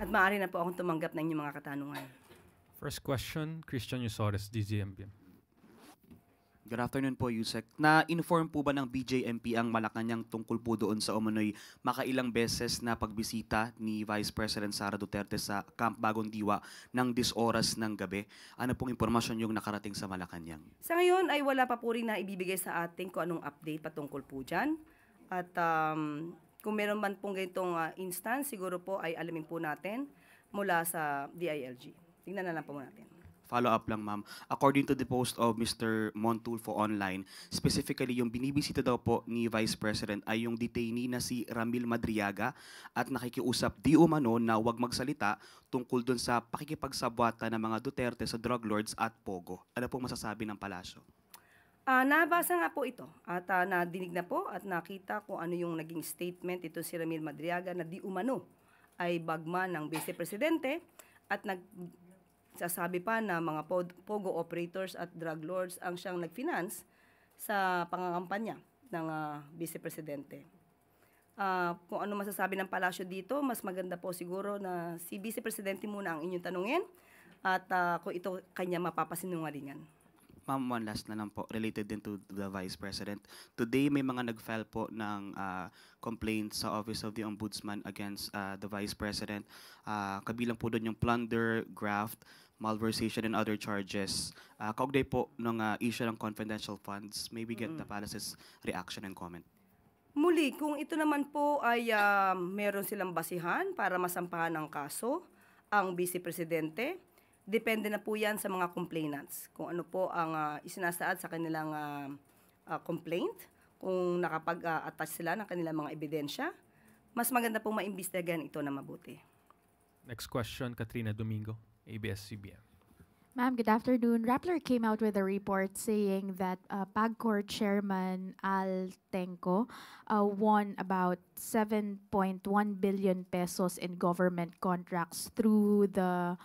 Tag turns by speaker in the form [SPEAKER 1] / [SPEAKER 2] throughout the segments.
[SPEAKER 1] At maaari na po akong tumanggap ng inyong mga katanungan.
[SPEAKER 2] First question, Christian Yusores, DZMP.
[SPEAKER 3] Good afternoon po, Yusek. Na-inform po ba ng BJMP ang Malacanang tungkol po doon sa umano'y makailang beses na pagbisita ni Vice President Sara Duterte sa Camp Bagong Diwa ng 10 oras ng gabi? Ano pong impormasyon yung nakarating sa Malacanang?
[SPEAKER 1] Sa ngayon ay wala pa po rin na ibibigay sa ating kung anong update patungkol po dyan. At kung meron man pong ganitong instance, siguro po ay alamin po natin mula sa DILG. Tingnan na lang po natin.
[SPEAKER 3] Follow-up lang, ma'am. According to the post of Mr. Montulfo online, specifically yung binibisita daw po ni Vice President ay yung detainee na si Ramil Madriaga at nakikiusap di umano na huwag magsalita tungkol dun sa pakikipagsabwata ng mga Duterte sa drug lords at Pogo. Ano pong masasabi ng palasyo?
[SPEAKER 1] Nabasa nga po ito at nadinig na po at nakita kung ano yung naging statement ito si Ramil Madriaga na di umano ay bagma ng Vice Presidente at sasabi pa na mga Pogo operators at drug lords ang siyang nag-finance sa pangangampanya ng Vice Presidente. Kung ano masasabi ng palasyo dito, mas maganda po siguro na si Vice Presidente muna ang inyong tanungin at kung ito kanya mapapasinungalingan.
[SPEAKER 3] Ma'am, one last na lang po, related din to the Vice President. Today, may mga nag-file po ng complaint sa Office of the Ombudsman against the Vice President. Kabilang po doon yung plunder, graft, malversation, and other charges. Kaugnay po ng issue ng confidential funds, maybe get the palace's reaction and comment.
[SPEAKER 1] Muli, kung ito naman po ay meron silang basihan para masampahan ng kaso, ang Vice Presidente, depende na po yan sa mga complainants. Kung ano po ang isinasaad sa kanilang complaint, kung nakapag-attach sila ng kanilang mga ebidensya, mas maganda pong maimbestigahan ito na mabuti.
[SPEAKER 2] Next question, Katrina Domingo, ABS-CBN.
[SPEAKER 4] Ma'am, good afternoon. Rappler came out with a report saying that PAGCOR Chairman Al Tenco won about 7.1 billion pesos in government contracts through the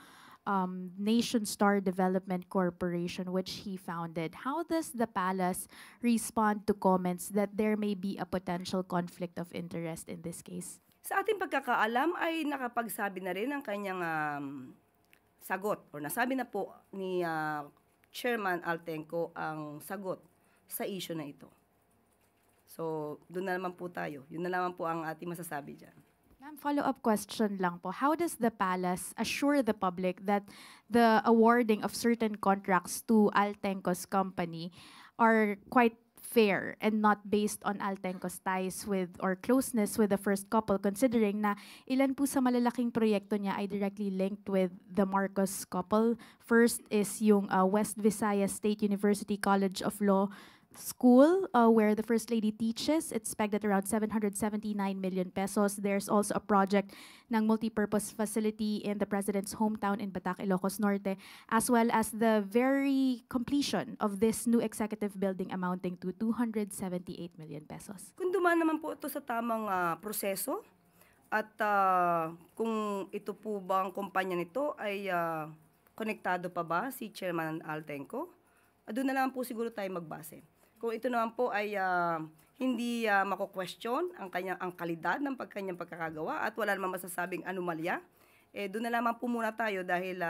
[SPEAKER 4] Nation Star Development Corporation, which he founded. How does the palace respond to comments that there may be a potential conflict of interest in this case?
[SPEAKER 1] Sa ating pagkakaalam ay nakapagsabi na rin ang kanyang sagot o nasabi na po ni Chairman Altenco ang sagot sa issue na ito. So, doon na naman po tayo. Yun na naman po ang ating masasabi dyan.
[SPEAKER 4] Ma'am, follow-up question lang po. How does the palace assure the public that the awarding of certain contracts to Altenco's company are quite fair and not based on Altenco's ties with or closeness with the first couple, considering na ilan po sa malalaking proyekto niya ay directly linked with the Marcos couple? First is yung West Visayas State University College of Law School, where the First Lady teaches. It's pegged at around 779 million pesos. There's also a project ng multi-purpose facility in the President's hometown in Batac, Ilocos Norte, as well as the very completion of this new executive building amounting to 278 million pesos.
[SPEAKER 1] Kung dumaan naman po ito sa tamang proseso at kung ito po bang kumpanya nito ay konektado pa ba si Chairman Altenco, doon na lang po siguro tayo magbase. Kung ito naman po ay hindi mako-question ang kalidad ng kanyang pagkakagawa at wala namang masasabing anomalya, doon na lamang po muna tayo dahil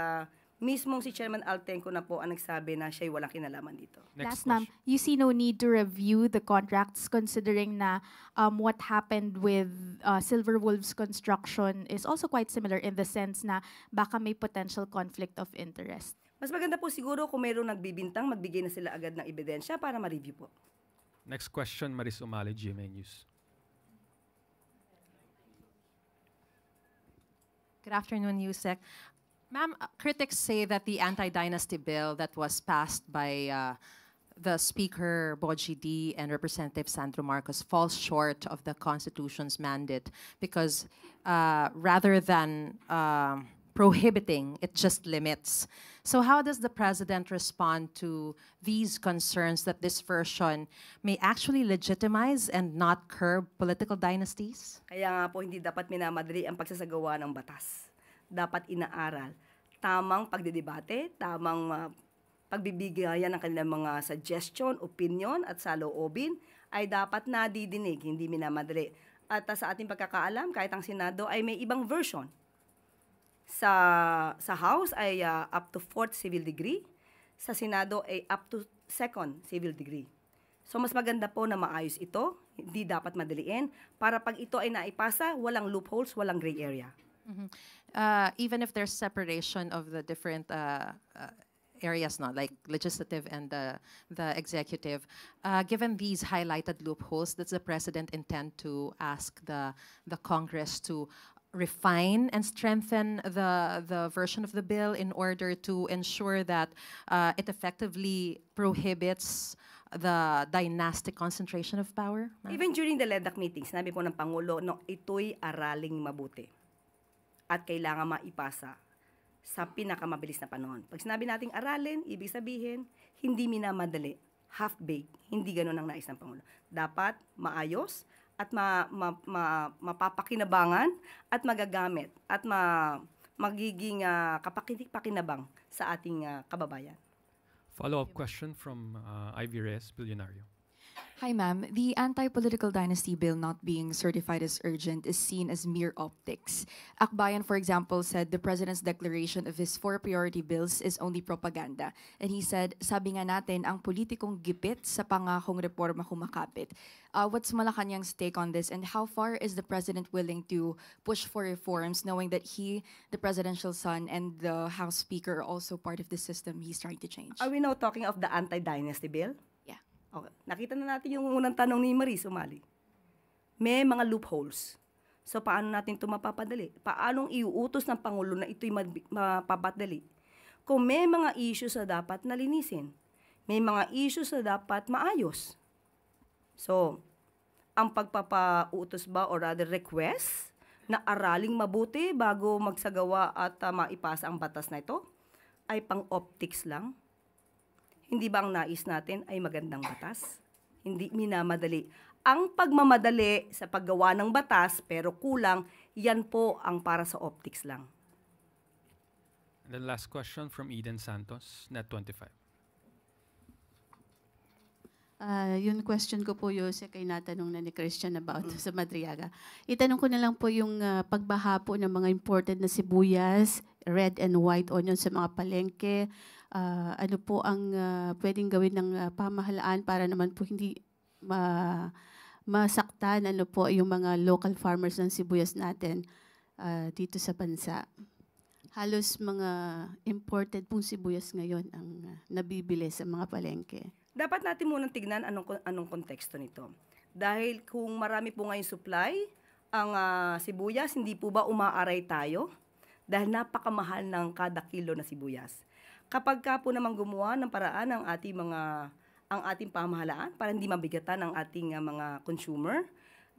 [SPEAKER 1] mismong si Chairman Altenco na po ang nagsabi na siya'y walang kinalaman dito.
[SPEAKER 4] Last, ma'am, you see no need to review the contracts considering na what happened with Silver Wolves Construction is also quite similar in the sense na baka may potential conflict of interest.
[SPEAKER 1] Mas maganda po siguro kung mayroong nagbibintang, magbigay na sila agad ng ebidensya para ma-review po.
[SPEAKER 2] Next question, Maris Umali, GMA News.
[SPEAKER 5] Good afternoon, Yusek. Ma'am, critics say that the anti-dynasty bill that was passed by the Speaker, Boji D, and Representative Sandro Marcos falls short of the Constitution's mandate because rather than prohibiting, it just limits. So how does the President respond to these concerns that this version may actually legitimize and not curb political dynasties?
[SPEAKER 1] Kaya nga po hindi dapat minamadali ang pagsasagawa ng batas. Dapat inaaral. Tamang pagdidebate, tamang pagbibigayan ng kanilang mga suggestion, opinion at saloobin ay dapat nadidinig, hindi minamadali. At sa ating pagkakaalam, kahit ang Senado ay may ibang version Sa House ay up to 4th civil degree. Sa Senado ay up to 2nd civil degree. So mas maganda po na maayos ito, hindi dapat madaliin, para pag ito ay naipasa, walang loopholes, walang gray area.
[SPEAKER 5] Even if there's separation of the different areas, not like legislative and the executive, given these highlighted loopholes, does the president intend to ask the Congress to refine and strengthen the version of the bill in order to ensure that it effectively prohibits the dynastic concentration of power?
[SPEAKER 1] Even during the LEDAC meeting, sinabi po ng Pangulo, no, ito'y araling mabuti at kailangan maipasa sa pinakamabilis na panahon. Pag sinabi nating aralin, ibig sabihin, hindi minamadali, half-baked, hindi ganun ang nais ng Pangulo. Dapat maayos at mapapakinabangan at magagamit at magiging kapakinig-pakinabang sa ating kababayan.
[SPEAKER 2] Follow-up question from Ivy Reyes, Billionario.
[SPEAKER 6] Hi, ma'am. The anti-political dynasty bill not being certified as urgent is seen as mere optics. Akbayan, for example, said the president's declaration of his 4 priority bills is only propaganda. And he said, sabi nga natin, ang politikong gipit sa pangakong reforma kumakapit. What's Malacanang's take on this, and how far is the president willing to push for reforms, knowing that he, the presidential son, and the House Speaker are also part of the system he's trying to change?
[SPEAKER 1] Are we now talking of the anti-dynasty bill?
[SPEAKER 6] Yeah.
[SPEAKER 1] Okay. Nakita na natin yung unang tanong ni Maris Umali. May mga loopholes. So, paano natin ito mapapadali? Paanong iuutos ng Pangulo na ito'y mapapadali? Kung may mga issues na dapat nalinisin, may mga issues na dapat maayos. So, ang pagpapautos ba or rather request na araling mabuti bago magsagawa at maipasa ang batas na ito ay pang-optics lang? Hindi ba ang nais natin ay magandang batas? Hindi minamadali. Ang pagmamadali sa paggawa ng batas pero kulang, yan po ang para sa optics lang.
[SPEAKER 2] And then last question from Eden Santos, Net25.
[SPEAKER 7] Yung question ko po, Yosek, ay natanong na ni Christian about sa Madriaga. Itanong ko na lang po yung pagbaha po ng mga imported na sibuyas, red and white onion sa mga palengke. Ano po ang pwedeng gawin ng pamahalaan para naman po hindi masaktan ano po yung mga local farmers ng sibuyas natin dito sa bansa. Halos mga imported pong sibuyas ngayon ang nabibili sa mga palengke.
[SPEAKER 1] Dapat natin munang tignan anong konteksto nito. Dahil kung marami po ngayong supply, ang sibuyas, hindi po ba umaaray tayo? Dahil napakamahal ng kada kilo na sibuyas. Kapag ka po naman gumawa ng paraan ang ating pamahalaan para hindi mabigatan ang ating mga consumer,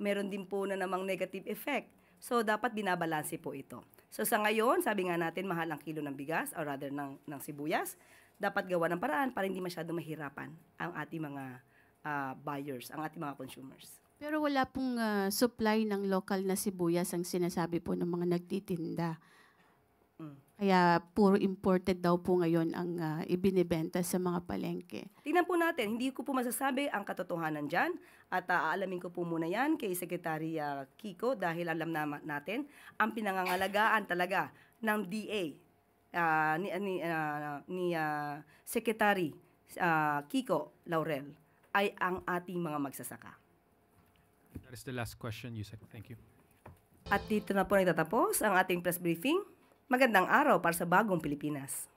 [SPEAKER 1] meron din po na namang negative effect. So, dapat binabalanse po ito. So, sa ngayon, sabi nga natin, mahal ang kilo ng bigas, or rather ng sibuyas, dapat gawa ng paraan para hindi masyado mahirapan ang ating mga buyers, ang ating mga consumers.
[SPEAKER 7] Pero wala pong supply ng local na sibuyas ang sinasabi po ng mga nagtitinda. Kaya puro imported daw po ngayon ang ibinibenta sa mga palengke.
[SPEAKER 1] Tingnan po natin, hindi ko po masasabi ang katotohanan dyan at aalamin ko po muna yan kay Secretary Kiko dahil alam natin ang pinangangalagaan talaga ng DA ni Secretary Kiko Laurel ay ang ating mga magsasaka.
[SPEAKER 2] That is the last question, Yusek. Thank you.
[SPEAKER 1] At dito na po nagtatapos ang ating press briefing. Magandang araw para sa bagong Pilipinas.